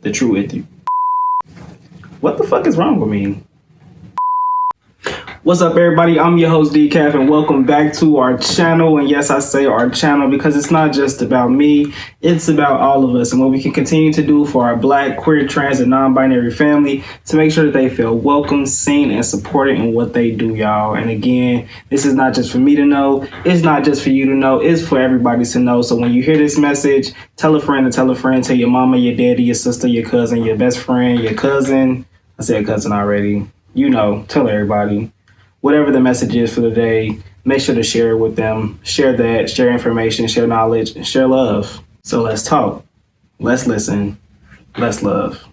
the true issue. What the fuck is wrong with me? What's up, everybody? I'm your host, Decaf, and welcome back to our channel. And yes, I say our channel because it's not just about me, it's about all of us and what we can continue to do for our Black, queer, trans, and non-binary family to make sure that they feel welcome, seen, and supported in what they do, y'all. And again, this is not just for me to know, it's not just for you to know, it's for everybody to know. So when you hear this message, tell a friend to tell a friend, tell your mama, your daddy, your sister, your cousin, your best friend, your cousin. I said cousin already. You know, tell everybody. Whatever the message is for the day, make sure to share it with them. Share that, share information, share knowledge, and share love. So let's talk. Let's listen. Let's love.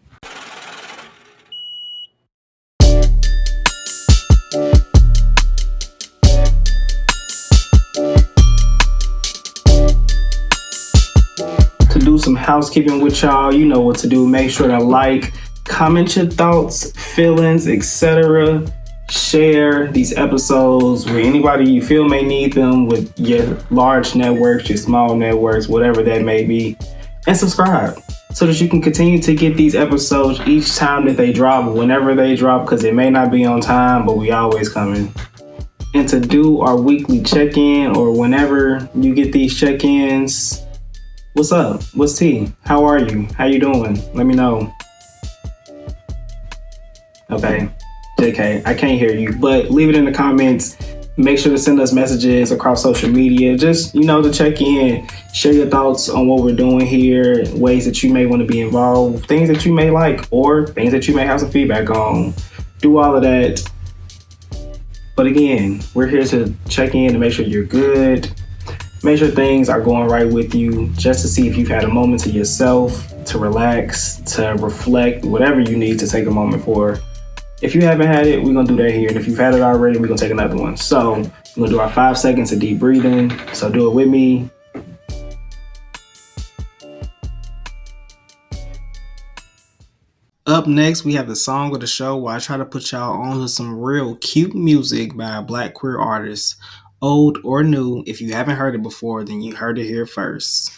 To do some housekeeping with y'all, you know what to do. Make sure to like, comment your thoughts, feelings, etc. Share these episodes with anybody you feel may need them, with your large networks, your small networks, whatever that may be, and subscribe so that you can continue to get these episodes each time that they drop, whenever they drop, because it may not be on time, but we always coming. And to do our weekly check-in, or whenever you get these check-ins, what's up? What's tea? How are you? How you doing? Let me know. Okay. JK, I can't hear you, but leave it in the comments. Make sure to send us messages across social media. Just, to check in, share your thoughts on what we're doing here, ways that you may want to be involved, things that you may like, or things that you may have some feedback on. Do all of that. But again, we're here to check in to make sure you're good. Make sure things are going right with you, just to see if you've had a moment to yourself, to relax, to reflect, whatever you need to take a moment for. If you haven't had it, we're going to do that here. And if you've had it already, we're going to take another one. So we're going to do our 5 seconds of deep breathing. So do it with me. Up next, we have the song of the show where I try to put y'all on to some real cute music by a Black queer artist, old or new. If you haven't heard it before, then you heard it here first.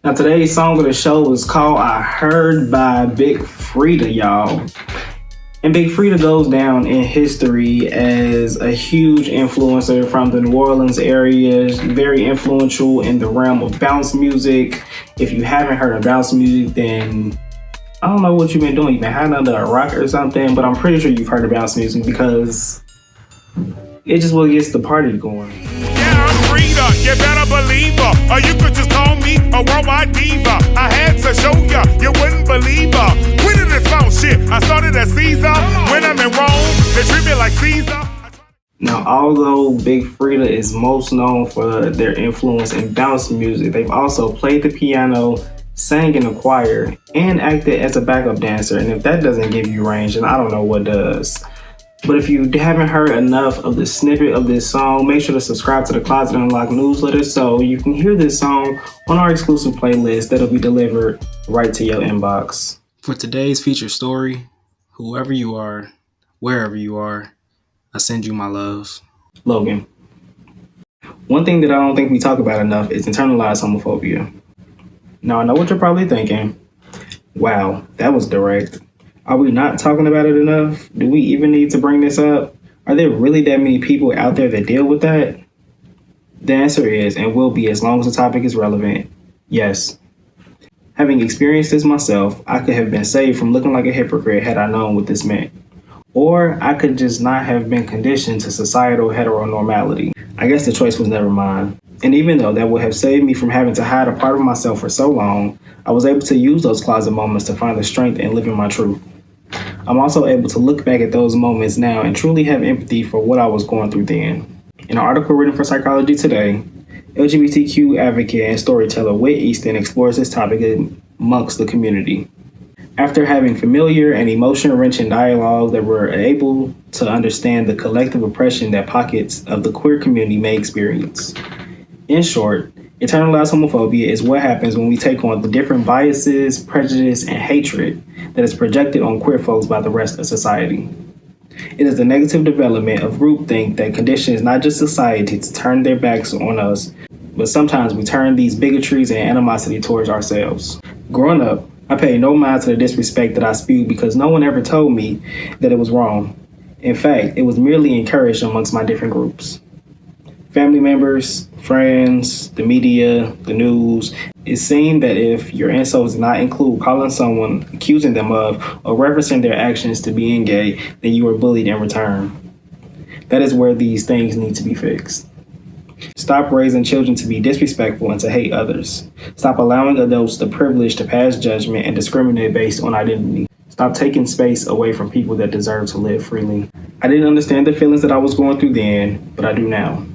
Now today's song of the show is called I Heard by Big Freedia, y'all. And Big Freedia goes down in history as a huge influencer from the New Orleans area, very influential in the realm of bounce music. If you haven't heard of bounce music, then I don't know what you've been doing. You've been hiding under a rock or something, but I'm pretty sure you've heard of bounce music because it just what gets the party going. Yeah, I'm Freedia, you better believe her. Or you could just call me a worldwide diva. I had to show ya, you wouldn't believe her. Quitting this phone shit, I started as Caesar. When I'm in Rome, they treat me like Caesar. Now, although Big Freedia is most known for their influence in bounce music, they've also played the piano, sang in a choir, and acted as a backup dancer. And if that doesn't give you range, then I don't know what does. But if you haven't heard enough of the snippet of this song, make sure to subscribe to the Closet Unlocked newsletter so you can hear this song on our exclusive playlist that'll be delivered right to your inbox. For today's feature story, whoever you are, wherever you are, I send you my love. Logan. One thing that I don't think we talk about enough is internalized homophobia. Now, I know what you're probably thinking. Wow, that was direct. Are we not talking about it enough? Do we even need to bring this up? Are there really that many people out there that deal with that? The answer is, and will be as long as the topic is relevant, yes. Having experienced this myself, I could have been saved from looking like a hypocrite had I known what this meant. Or I could just not have been conditioned to societal heteronormality. I guess the choice was never mine. And even though that would have saved me from having to hide a part of myself for so long, I was able to use those closet moments to find the strength in living my truth. I'm also able to look back at those moments now and truly have empathy for what I was going through then. In an article written for Psychology Today, LGBTQ advocate and storyteller Whit Easton explores this topic amongst the community. After having familiar and emotion-wrenching dialogue that were able to understand the collective oppression that pockets of the queer community may experience. In short, internalized homophobia is what happens when we take on the different biases, prejudice, and hatred that is projected on queer folks by the rest of society. It is the negative development of groupthink that conditions not just society to turn their backs on us, but sometimes we turn these bigotries and animosity towards ourselves. Growing up, I paid no mind to the disrespect that I spewed because no one ever told me that it was wrong. In fact, it was merely encouraged amongst my different groups. Family members, friends, the media, the news. It seemed that if your insults did not include calling someone, accusing them of, or referencing their actions to being gay, then you were bullied in return. That is where these things need to be fixed. Stop raising children to be disrespectful and to hate others. Stop allowing adults the privilege to pass judgment and discriminate based on identity. Stop taking space away from people that deserve to live freely. I didn't understand the feelings that I was going through then, but I do now.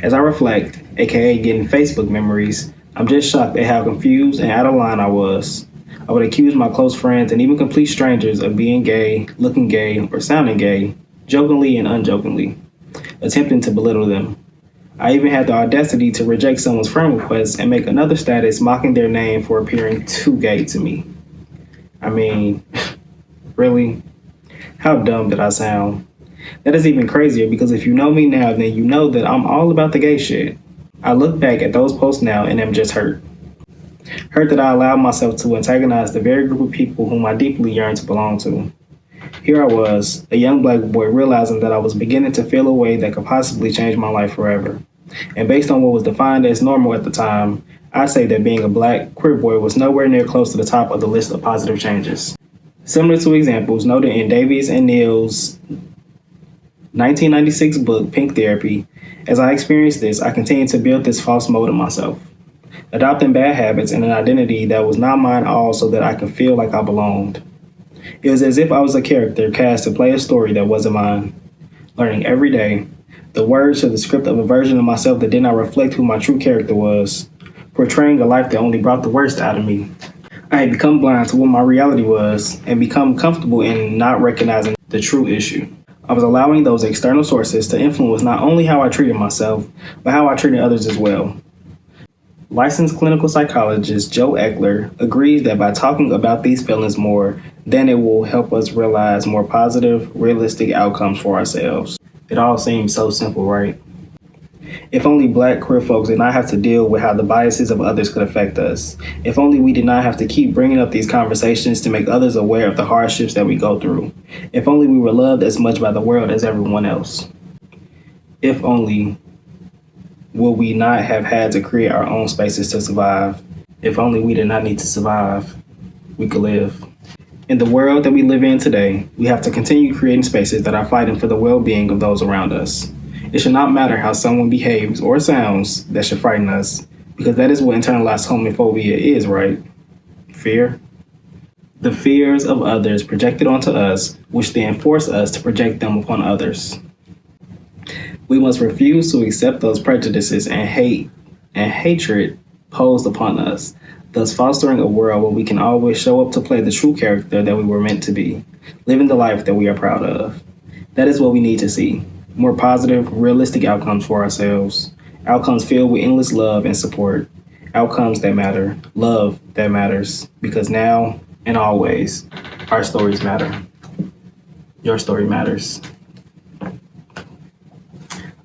As I reflect, aka getting Facebook memories, I'm just shocked at how confused and out of line I was. I would accuse my close friends and even complete strangers of being gay, looking gay, or sounding gay, jokingly and unjokingly, attempting to belittle them. I even had the audacity to reject someone's friend request and make another status mocking their name for appearing too gay to me. I mean, really? How dumb did I sound? That is even crazier because if you know me now, then you know that I'm all about the gay shit. I look back at those posts now and am just hurt. Hurt that I allowed myself to antagonize the very group of people whom I deeply yearn to belong to. Here I was, a young black boy realizing that I was beginning to feel a way that could possibly change my life forever. And based on what was defined as normal at the time, I'd say that being a black queer boy was nowhere near close to the top of the list of positive changes. Similar to examples noted in Davies and Neal's 1996 book, Pink Therapy, as I experienced this, I continued to build this false mold of myself, adopting bad habits and an identity that was not mine all so that I could feel like I belonged. It was as if I was a character cast to play a story that wasn't mine, learning every day the words to the script of a version of myself that did not reflect who my true character was, portraying a life that only brought the worst out of me. I had become blind to what my reality was and become comfortable in not recognizing the true issue. I was allowing those external sources to influence not only how I treated myself, but how I treated others as well. Licensed clinical psychologist Joe Eckler agrees that by talking about these feelings more, then it will help us realize more positive, realistic outcomes for ourselves. It all seems so simple, right? If only black queer folks did not have to deal with how the biases of others could affect us. If only we did not have to keep bringing up these conversations to make others aware of the hardships that we go through. If only we were loved as much by the world as everyone else. If only would we not have had to create our own spaces to survive. If only we did not need to survive, we could live. In the world that we live in today, we have to continue creating spaces that are fighting for the well-being of those around us. It should not matter how someone behaves or sounds that should frighten us, because that is what internalized homophobia is, right? Fear. The fears of others projected onto us, which then force us to project them upon others. We must refuse to accept those prejudices and hate and hatred posed upon us, thus fostering a world where we can always show up to play the true character that we were meant to be, living the life that we are proud of. That is what we need to see. More positive, realistic outcomes for ourselves. Outcomes filled with endless love and support. Outcomes that matter. Love that matters. Because now and always, our stories matter. Your story matters.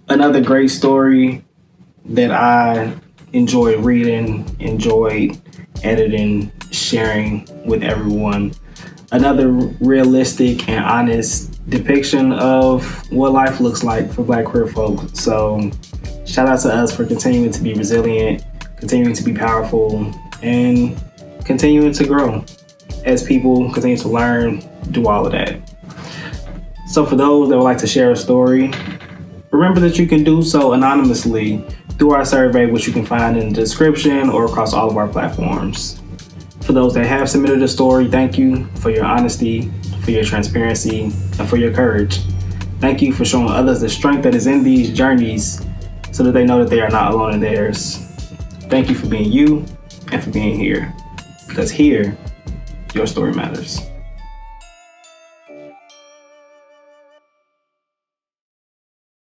Another great story that I enjoyed reading, enjoyed editing, sharing with everyone. Another realistic and honest depiction of what life looks like for black queer folk. So shout out to us for continuing to be resilient, continuing to be powerful, and continuing to grow as people continue to learn, do all of that. So for those that would like to share a story, remember that you can do so anonymously through our survey, which you can find in the description or across all of our platforms. For those that have submitted a story, thank you for your honesty, for your transparency, and for your courage. Thank you for showing others the strength that is in these journeys so that they know that they are not alone in theirs. Thank you for being you and for being here. Because here, your story matters.